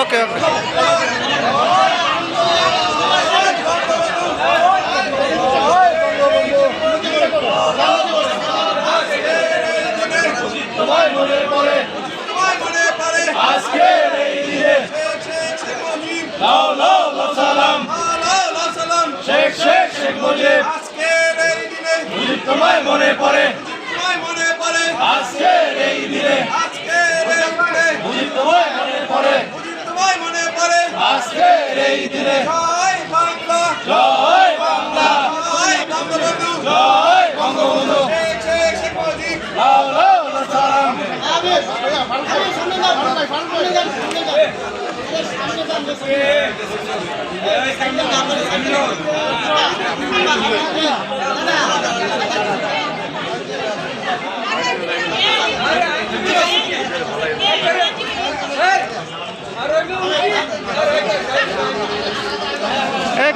ওকে ওকে। তোমায় মনে পড়ে আজকের এই দিনে তোমায় মনে পড়ে আজকের এই দিনে জয় বাংলা জয় বঙ্গবন্ধু লাও লাও সালাম।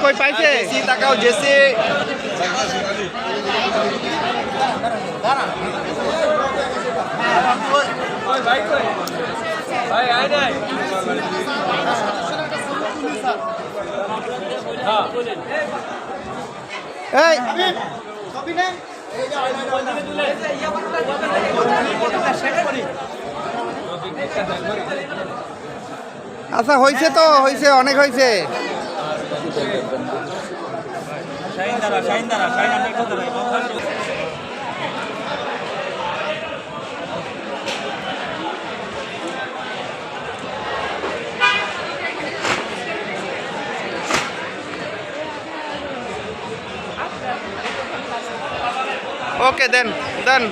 কই পাইছে তাকাও জেসি এই আচ্ছা হয়েছে তো হয়েছে অনেক হয়েছে। ওকে দেন দেন।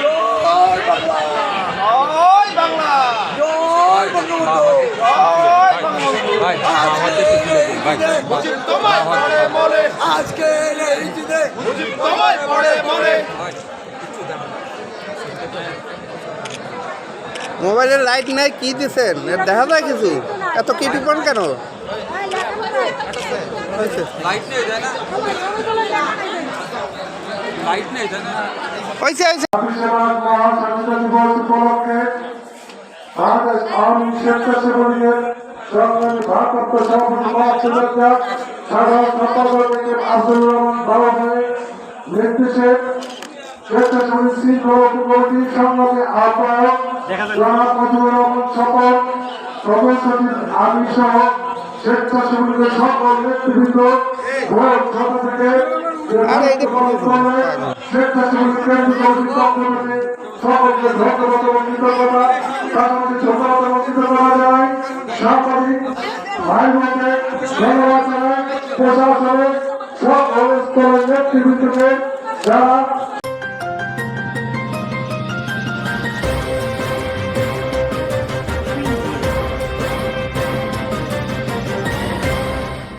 জয় বাংলা জয় বাংলা জয় বঙ্গবন্ধু জয় বঙ্গবন্ধু তোমায় পড়ে মরে আজকে এই দিনে তোমায় পড়ে মরে। মোবাইলের লাইট নাই কি দিছেন দেখা যায় কিছু এত কি টিপন কেন? হয়েছে হয়েছে। উপলক্ষে আমাদের আওয়ামী স্বেচ্ছাসেবীদের সংগ্রামী ভারপ্রাপ্ত সভাপতি মহাসচিব সাধারণ সম্পাদক আব্দুর রহমান বাবা ভাইয়ের নির্দেশে স্বেচ্ছাসেবী শৃঙ্খলা কমিটির সংগ্রামী আহ্বায়ক জনাব মজিবুর রহমান স্বপন সদস্য আমি সহ স্বেচ্ছাসেবীদের সকল নেতৃবৃন্দ ভোর ৬টা থেকে স্বেচ্ছাসেবী কেন্দ্রীয় কমিটির পক্ষ থেকে সকলকে ধন্যবাদ এবং কৃতজ্ঞতা তাদেরকে ধন্যবাদ এবং কৃতজ্ঞতা জানাই। সাংবাদিক ভাই বোনদের ধন্যবাদ জানাই। প্রশাসনের সকল স্তরের নেতৃবৃন্দকে যারা